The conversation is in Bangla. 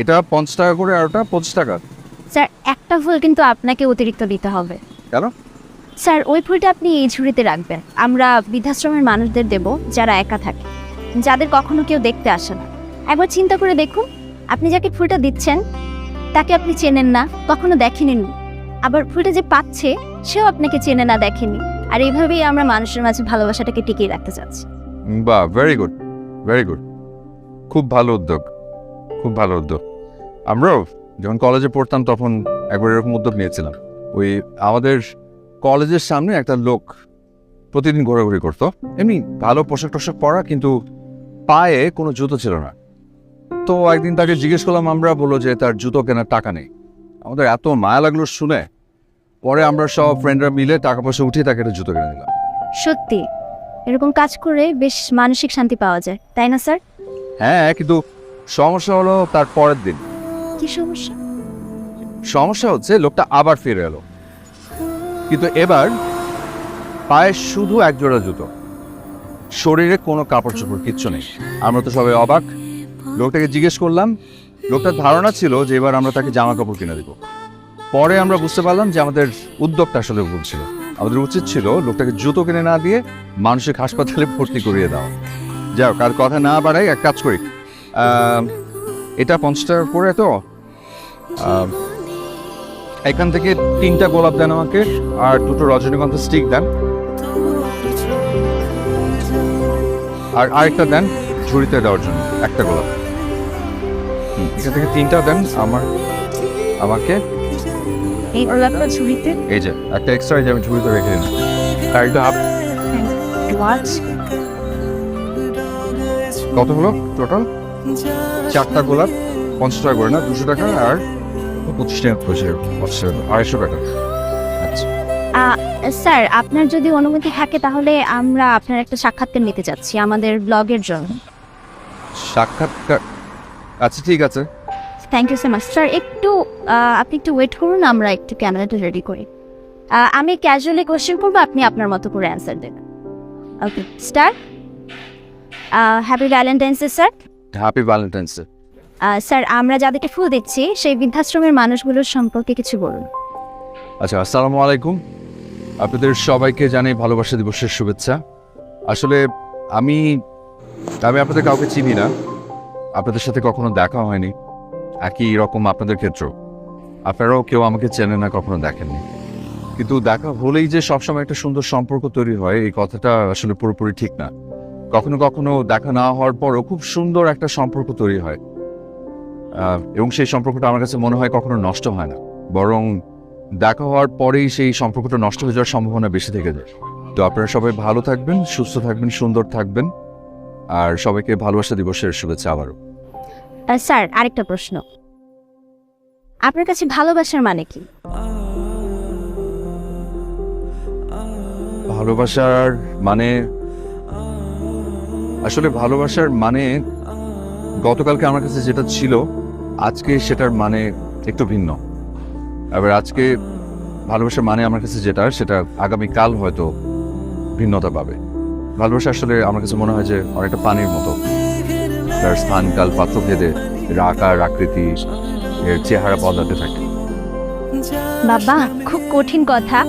এটা 50 টাকা করে আর ওটা 25 টাকা। স্যার একটা ফুল কিন্তু আপনাকে অতিরিক্ত দিতে হবে। কেন? স্যার ওই ফুলটা আপনি এই ঝুড়িতে রাখবেন, আমরা বৃদ্ধাশ্রমের মানুষদের দেব যারা একা থাকে, যাদের কখনো কেউ দেখতে আসে না। একবার চিন্তা করে দেখুন, আপনি যাকে ফুলটা দিচ্ছেন তাকে আপনি চেনেন না, কখনো দেখেননি, আবার ফুলটা যে পাচ্ছে সেও আপনাকে চেনে না, দেখেনি। আর এইভাবেই আমরা মানুষের মাঝে ভালোবাসাটাকে টিকিয়ে রাখতে চাচ্ছি। বাহ, ভেরি গুড, ভেরি গুড। খুব ভালো উদ্যোগ, খুব ভালো উদ্যোগ। আমরাও যখন কলেজে পড়তাম তখন একবার এরকম উদ্যোগ নিয়েছিলাম। ওই আমাদের কলেজের সামনে একটা লোক প্রতিদিন ঘোরাঘুরি করতো, এমনি ভালো পোশাক টোশাক পরা, কিন্তু পায়ে কোনো জুতো ছিল না। তো একদিন তাকে জিজ্ঞেস করলাম আমরা, বললো যে তার জুতো কেনার টাকা নেই। আমাদের এত মায়া লাগলো শুনে, পরে আমরা সব ফ্রেন্ডরা মিলে টাকা পয়সা উঠিয়ে তাকে একটা জুতো কিনে দিলাম। সত্যি এরকম কাজ করে বেশ মানসিক শান্তি পাওয়া যায়, তাই না স্যার? হ্যাঁ, কিন্তু সমস্যা হলো তার পরের দিন। কি সমস্যা? সমস্যা হচ্ছে লোকটা আবার ফিরে এলো, কিন্তু এবার পায়ে শুধু এক জোড়া জুতো, শরীরে কোনো কাপড় চোপড় কিচ্ছু নেই। আমরা তো সবাই অবাক। লোকটাকে জিজ্ঞেস করলাম, লোকটার ধারণা ছিল যে এবার আমরা তাকে জামা কাপড় কিনে দেবো। পরে আমরা বুঝতে পারলাম যে আমাদের উদ্যোগটা আসলে ভুল ছিল। আমাদের উচিত ছিল লোকটাকে জুতো কিনে না দিয়ে মানসিক হাসপাতালে ভর্তি করিয়ে দেওয়া। যাও, কার কথা না বাড়াই, এক কাজ করি, এটা 50 টাকা করে, তো এখান থেকে 3টা গোলাপ দেন আমাকে, আর 2টো রজনীগন্ধা স্টিক দেন, আর আরেকটা দেন ঝুড়িতে দেওয়ার জন্য একটা গোলাপ। এখান থেকে 3টা দেন আমাকে। এই গোলাপটা ঝুড়িতে? এই যে একটা এক্সট্রা, যে আমি ঝুড়িতে রেখে দিন। আর একটা হাফ। কত হলো টোটাল? 4টা গোলাপ 50 টাকা করে না, 200 টাকা আর 25 টাকা পয়সা, 250 টাকা। আচ্ছা স্যার আপনার যদি অনুমতি থাকে তাহলে আমরা আপনার একটা সাক্ষাৎকার নিতে চাচ্ছি আমাদের ব্লগের জন্য। সাক্ষাৎকার? আচ্ছা ঠিক আছে। Thank you so much sir. আপনি একটু ওয়েট করুন, আমরা একটু ক্যামেরাটা রেডি করি। আমি ক্যাজুয়ালি কোশ্চেন করবো, আপনি আপনার মতো করে অ্যান্সার দেবেন। Okay start. Happy Valentine's day sir. Happy Valentine's day. Sir আমরা যাদেরকে ফুল দিচ্ছি সেই বৃদ্ধাশ্রমের মানুষগুলোর সম্পর্কে কিছু বলুন। আচ্ছা, আসসালামু আলাইকুম। আপনাদের সবাইকে জানাই ভালোবাসা দিবসের শুভেচ্ছা। আসলে আমি আপনাদের কাউকে চিনি না, আপনাদের সাথে কখনো দেখা হয়নি। একই রকম আপনাদের ক্ষেত্রেও, আপনারাও কেউ আমাকে চেনেন না, কখনো দেখেননি। কিন্তু দেখা হলেই যে সবসময় একটা সুন্দর সম্পর্ক তৈরি হয়, এই কথাটা আসলে পুরোপুরি ঠিক না। কখনো কখনো দেখা না হওয়ার পরও খুব সুন্দর একটা সম্পর্ক তৈরি হয়, এবং সেই সম্পর্কটা আমার কাছে মনে হয় কখনো নষ্ট হয় না, বরং দেখা হওয়ার পরেই সেই সম্পর্কটা নষ্ট হয়ে যাওয়ার সম্ভাবনা বেশি থেকে যায়। তো আপনারা সবাই ভালো থাকবেন, সুস্থ থাকবেন, সুন্দর থাকবেন, আর সবাইকে ভালোবাসা দিবসের শুভেচ্ছা আবারও। স্যার আরেকটা প্রশ্ন, আপনার কাছে ভালোবাসার মানে কি? ভালোবাসার মানে, আসলে ভালোবাসার মানে গতকালকে আমার কাছে যেটা ছিল আজকে সেটার মানে একটু ভিন্ন। আবার আজকে ভালোবাসার মানে আমার কাছে যেটা, সেটা আগামীকাল হয়তো ভিন্নতা পাবে। ভালোবাসা আসলে আমার কাছে মনে হয় যে অনেকটা পানির মতো, তার স্থান কাল পাত্র ভেদে আকার আকৃতি এর চেহারা বদলাতে থাকে। বাবা খুব কঠিন কথা,